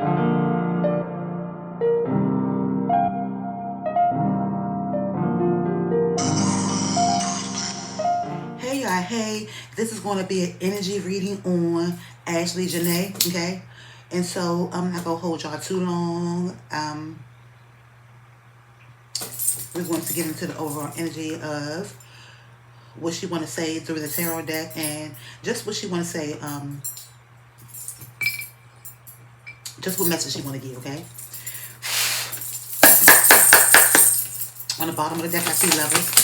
Hey y'all, hey, this is going to be an energy reading on Ashlee Jenae, okay? And so I'm not going to hold y'all too long. We're going to get into the overall energy of what she want to say through the tarot deck and just what she want to say, just what message she want to give, okay? On the bottom of the deck, I see Lovers.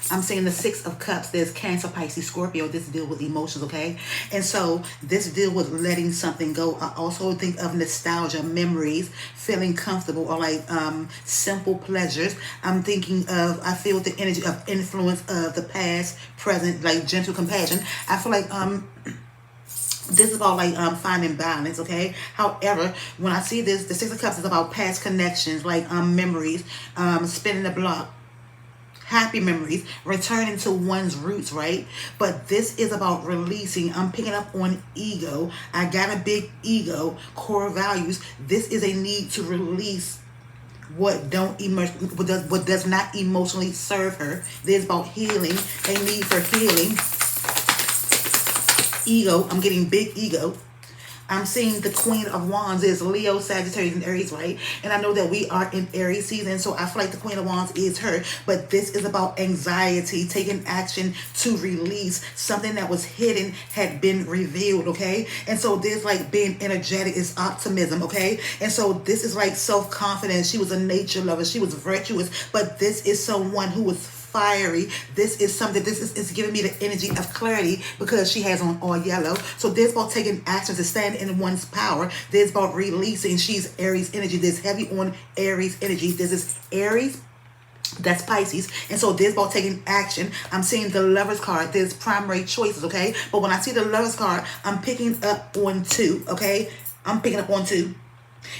I'm saying the Six of Cups. There's Cancer, Pisces, Scorpio. This deal with emotions, okay? And so this deal with letting something go. I also think of nostalgia, memories, feeling comfortable, or like simple pleasures. I'm thinking of, I feel the energy of influence of the past, present, like gentle compassion. I feel like this is about like finding balance, okay? However, when I see this, the Six of Cups is about past connections, like memories, spinning the block, happy memories, returning to one's roots, right? But this is about releasing. I'm picking up on ego. I got a big ego, core values. This is a need to release what does not emotionally serve her. This is about healing, a need for healing. Ego, I'm getting big ego. I'm seeing the Queen of Wands is Leo, Sagittarius, and Aries, right? And I know that we are in Aries season, so I feel like the Queen of Wands is her. But this is about anxiety, taking action to release something that was hidden had been revealed, okay? And so this like being energetic is optimism, okay? And so this is like self-confidence. She was a nature lover. She was virtuous. But this is someone who was fiery. This is something, this is giving me the energy of clarity because she has on all yellow. So this about taking action to stand in one's power. This about releasing. She's Aries energy. This heavy on Aries energy. This is Aries, that's Pisces. And so this about taking action. I'm seeing the Lovers card. There's primary choices, okay? But when I see the Lovers card, I'm picking up on two, okay? I'm picking up on two.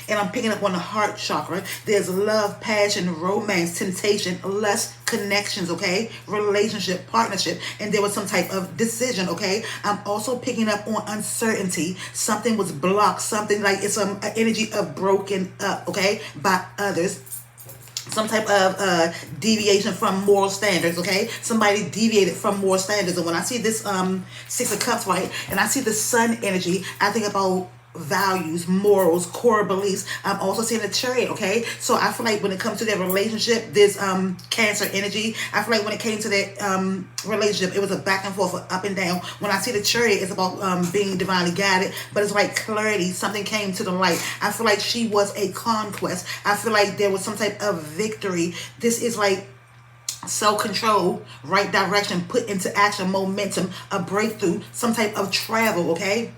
And I'm picking up on the heart chakra. There's love, passion, romance, temptation, lust, connections, okay? Relationship, partnership. And there was some type of decision, okay? I'm also picking up on uncertainty. Something was blocked. Something like it's an energy of broken up, okay? By others. Some type of deviation from moral standards, okay? Somebody deviated from moral standards. And when I see this Six of Cups, right? And I see the Sun energy, I think about values, morals, core beliefs. I'm also seeing a Chariot, okay? So I feel like when it comes to their relationship, this Cancer energy, I feel like when it came to that relationship, it was a back and forth, up and down. When I see the Chariot, it's about being divinely guided, but it's like clarity. Something came to the light. I feel like she was a conquest. I feel like there was some type of victory. This is like self-control, right direction, put into action, momentum, a breakthrough, some type of travel, okay?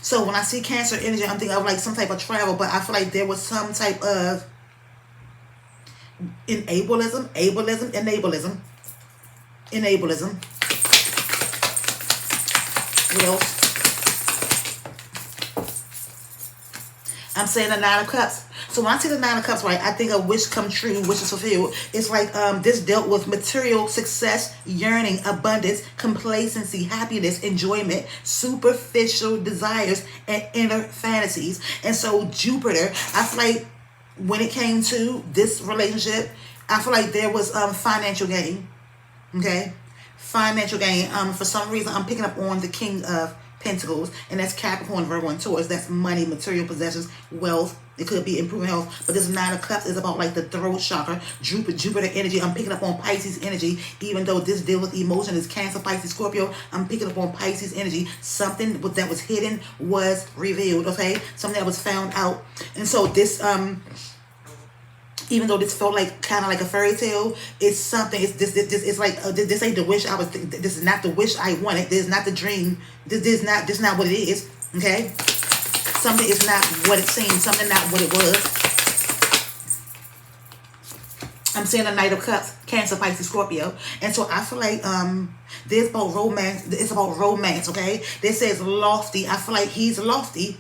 So when I see Cancer energy, I'm thinking of like some type of travel, but I feel like there was some type of enablism. What else? I'm saying the Nine of Cups. So when I see the Nine of Cups, right, I think a wish come true, wish is fulfilled. It's like this dealt with material success, yearning, abundance, complacency, happiness, enjoyment, superficial desires, and inner fantasies. And so Jupiter, I feel like when it came to this relationship, I feel like there was financial gain. Okay? Financial gain. For some reason, I'm picking up on the King of Pentacles, and that's Capricorn, Virgo, and Taurus. That's money, material possessions, wealth. It could be improving health, but this Nine of Cups is about like the throat chakra, Jupiter energy. I'm picking up on Pisces energy, even though this deal with emotion is Cancer, Pisces, Scorpio. I'm picking up on Pisces energy. Something that was hidden was revealed, okay? Something that was found out. And so this even though this felt like kind of like a fairy tale, it's something. It's this it's like this ain't the wish I was. This is not the wish I wanted. This is not the dream. This is not what it is. Okay, something is not what it seemed. Something not what it was. I'm seeing a Knight of Cups, Cancer, Pisces, Scorpio, and so I feel like there's about romance. It's about romance. Okay, this says lofty. I feel like he's lofty.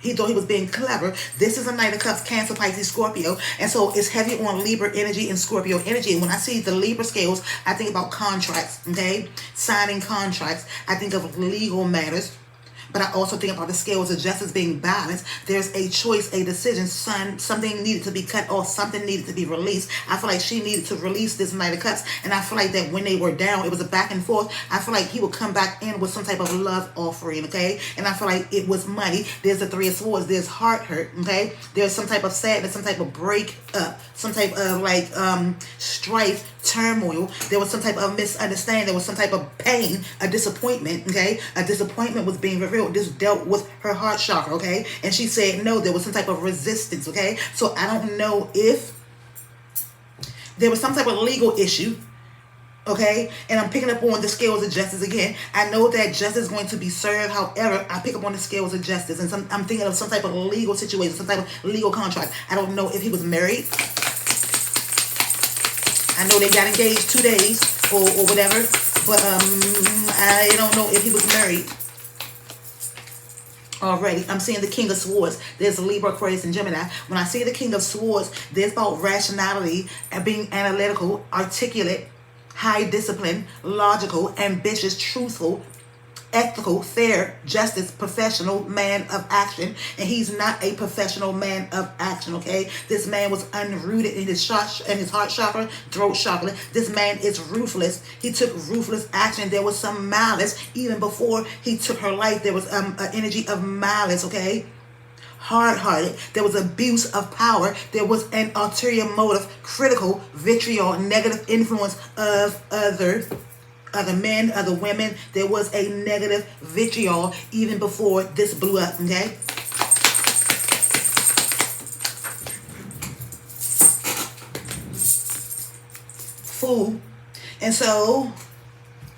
He thought he was being clever. This is a Knight of Cups, Cancer, Pisces, Scorpio. And so it's heavy on Libra energy and Scorpio energy. And when I see the Libra scales, I think about contracts, okay? Signing contracts. I think of legal matters. But I also think about the scales of justice being balanced. There's a choice, a decision. Something needed to be cut off. Something needed to be released. I feel like she needed to release this Knight of Cups. And I feel like that when they were down, it was a back and forth. I feel like he would come back in with some type of love offering, okay? And I feel like it was money. There's the Three of Swords. There's heart hurt, okay? There's some type of sadness, some type of break up, some type of like strife, turmoil. There was some type of misunderstanding. There was some type of pain, a disappointment, okay? A disappointment was being revealed. This dealt with her heart chakra, okay? And she said no. There was some type of resistance, okay? So I don't know if there was some type of legal issue, okay? And I'm picking up on the scales of justice again. I know that justice is going to be served. However, I pick up on the scales of justice. And I'm thinking of some type of legal situation, some type of legal contract. I don't know if he was married. I know they got engaged 2 days or whatever. But I don't know if he was married already. I'm seeing the King of Swords. There's Libra, Aquarius, and Gemini. When I see the King of Swords, there's about rationality and being analytical, articulate, high discipline, logical, ambitious, truthful, ethical, fair, justice, professional man of action. And he's not a professional man of action, okay? This man was unrooted in his heart chakra, throat chakra. This man is ruthless. He took ruthless action. There was some malice even before he took her life. There was an energy of malice, okay? Hard-hearted. There was abuse of power. There was an ulterior motive, critical, vitriol, negative influence of other men, other women. There was a negative vitriol even before this blew up, okay? Fool. And so,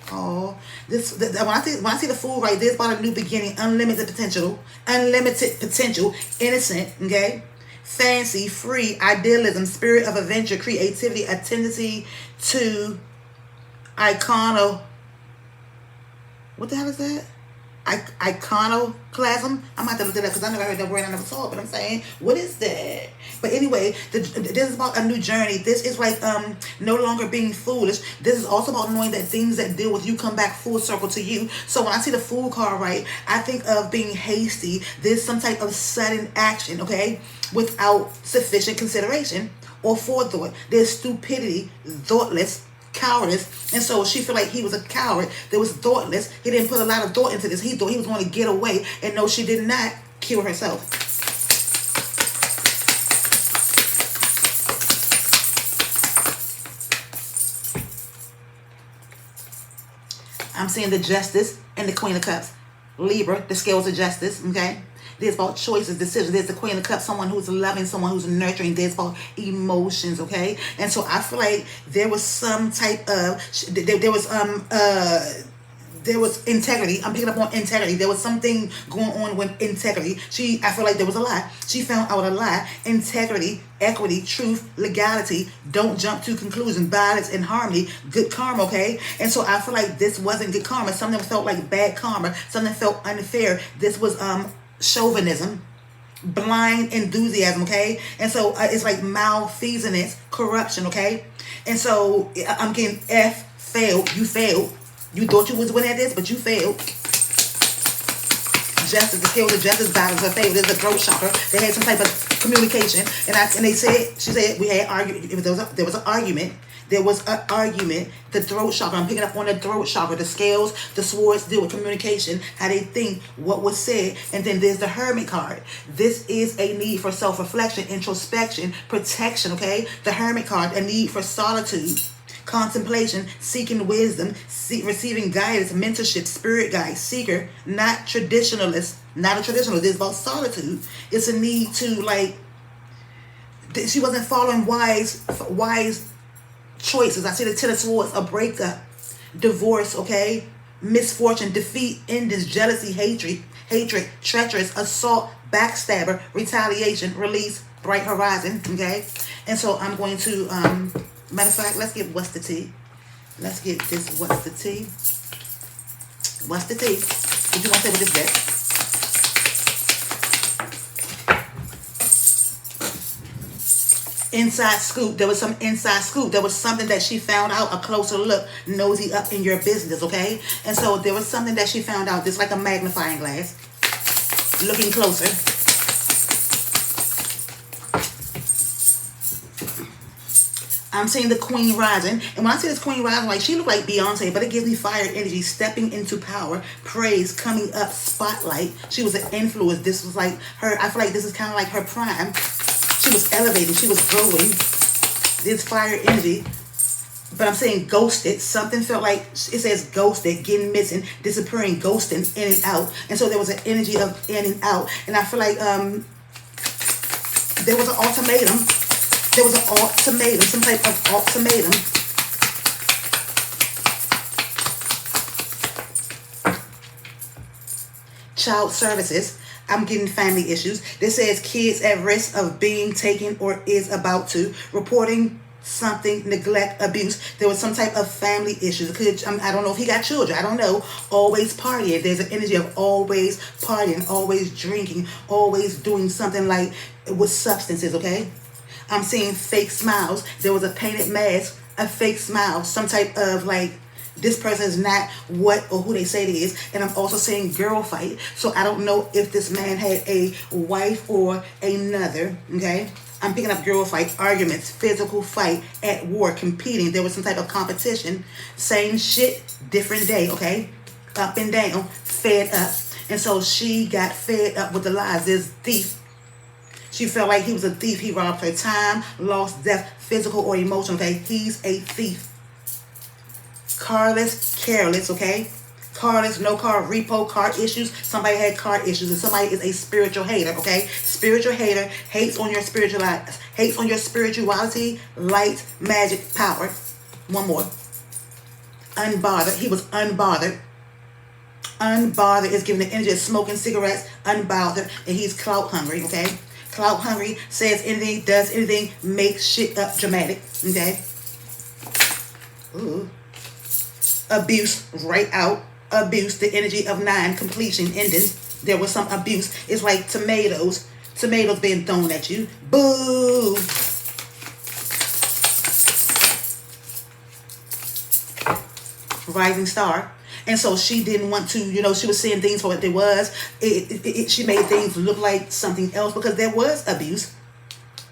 when I see the Fool right, there's about a new beginning, unlimited potential, innocent, okay? Fancy, free, idealism, spirit of adventure, creativity, a tendency to what the hell is that? Iconoclasm. I'm about to look it up because I never heard that word. I never saw it, but I'm saying, what is that? But anyway, this is about a new journey. This is like no longer being foolish. This is also about knowing that things that deal with you come back full circle to you. So when I see the Fool card, right, I think of being hasty. There's some type of sudden action, okay, without sufficient consideration or forethought. There's stupidity, thoughtless, cowardice. And so she felt like he was a coward that was thoughtless. He didn't put a lot of thought into this. He thought he was going to get away. And no, she did not kill herself. I'm seeing the Justice and the Queen of Cups. Libra, the scales of justice, okay? There's about choices, decisions. There's the Queen of Cups, someone who's loving, someone who's nurturing. There's about emotions, okay? And so I feel like there was some type of, there was integrity. I'm picking up on integrity. There was something going on with integrity. I feel like there was a lie. She found out a lie. Integrity, equity, truth, legality. Don't jump to conclusion. Balance and harmony. Good karma, okay? And so I feel like this wasn't good karma. Something felt like bad karma. Something felt unfair. This was chauvinism, blind enthusiasm, okay? And so it's like malfeasance, corruption, okay? And so I'm getting failed. You failed. You thought you was winning at this, but you failed. Justice, the scales of justice battles her failed. There's the throat chakra. They had some type of communication, and she said we had argument. There was an argument. There was an argument. The throat chakra. I'm picking up on the throat chakra. The scales, the swords deal with communication, how they think, what was said. And then there's the Hermit card. This is a need for self-reflection, introspection, protection, okay? The Hermit card, a need for solitude, contemplation, seeking wisdom, receiving guidance, mentorship, spirit guide, seeker, not traditionalist, not a traditionalist. This is about solitude. It's a need to, like, she wasn't following wise choices. I see the Ten of Swords, a breakup, divorce, okay? Misfortune, defeat, endings, jealousy, hatred, treacherous, assault, backstabber, retaliation, release, bright horizon, okay? And so I'm going to, matter of fact, let's get what's the tea. Let's get this what's the tea. What's the tea? Did you want to say what this is? inside scoop. There was some inside scoop. There was something that she found out, a closer look, nosy up in your business, okay? And so there was something that she found out, just like a magnifying glass, looking closer. I'm seeing the queen rising. And when I see this queen rising, like, she looked like Beyonce, but it gives me fire energy, stepping into power, praise, coming up, spotlight. She was an influence. This was like her, I feel like this is kind of like her prime. She was elevating. She was growing. This fire energy. But I'm saying ghosted. Something felt like, it says ghosted, getting missing, disappearing, ghosting, in and out. And so there was an energy of in and out. And I feel like there was an ultimatum. There was an ultimatum, some type of ultimatum. Child services. I'm getting family issues. This says kids at risk of being taken or is about to. Reporting something, neglect, abuse. There was some type of family issues. I don't know if he got children. I don't know. Always partying. There's an energy of always partying, always drinking, always doing something like with substances, okay? I'm seeing fake smiles. There was a painted mask, a fake smile, some type of like, this person is not what or who they say it is. And I'm also saying girl fight. So I don't know if this man had a wife or another, okay? I'm picking up girl fight, arguments, physical fight, at war, competing. There was some type of competition. Same shit, different day, okay? Up and down, fed up. And so she got fed up with the lies. This thief. She felt like he was a thief. He robbed her time, lost, death, physical or emotional, okay? He's a thief. Carless, careless, okay? Carless, no car, repo, car issues. Somebody had car issues, and somebody is a spiritual hater, okay? Spiritual hater hates on your spirituality, light, magic, power. One more. Unbothered. He was unbothered. Unbothered is giving the energy of smoking cigarettes, unbothered, and he's clout hungry, okay? Clout hungry, says anything, does anything, makes shit up dramatic, okay? Ooh. Abuse, right out. Abuse, the energy of 9, completion, ending. There was some abuse. It's like tomatoes being thrown at you. Boo! Rising star. And so she didn't want to, she was seeing things for what they was. She made things look like something else because there was abuse.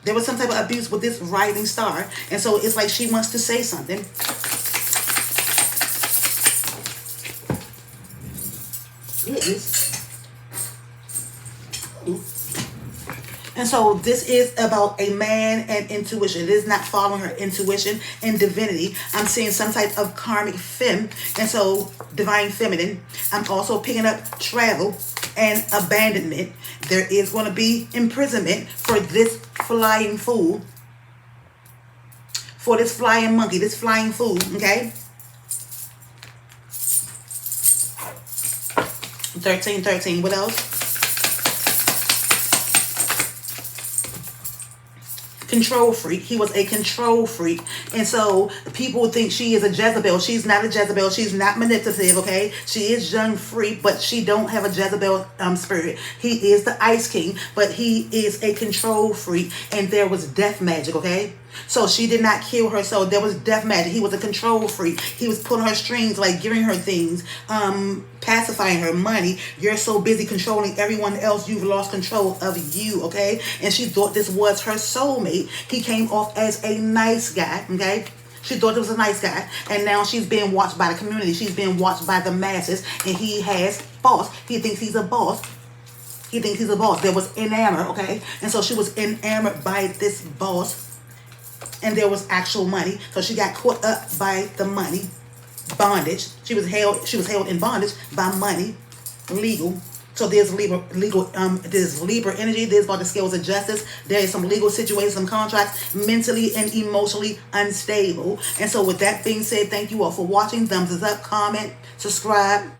There was some type of abuse with this rising star. And so it's like she wants to say something. And so this is about a man and intuition. It is not following her intuition and divinity. I'm seeing some type of karmic femme, and so divine feminine. I'm also picking up travel and abandonment. There is going to be imprisonment for this flying fool, for this flying monkey, this flying fool, okay? 13. What else? Control freak. He was a control freak. And so people think she is a Jezebel. She's not a Jezebel. She's not manipulative, okay? She is young, free, but she don't have a Jezebel spirit. He is the Ice King, but he is a control freak. And there was death magic, okay? So she did not kill her. So there was death magic. He was a control freak. He was pulling her strings, like giving her things, pacifying her, money. You're so busy controlling everyone else, you've lost control of you, okay? And she thought this was her soulmate. He came off as a nice guy, okay? She thought it was a nice guy. And now she's being watched by the community. She's being watched by the masses. And he has boss. He thinks he's a boss. He thinks he's a boss. There was enamored, okay? And so she was enamored by this boss. And there was actual money. So she got caught up by the money. Bondage. She was held in bondage by money. Legal. So there's there's Libra energy. There's about the scales of justice. There is some legal situations, some contracts, mentally and emotionally unstable. And so with that being said, thank you all for watching. Thumbs up, comment, subscribe.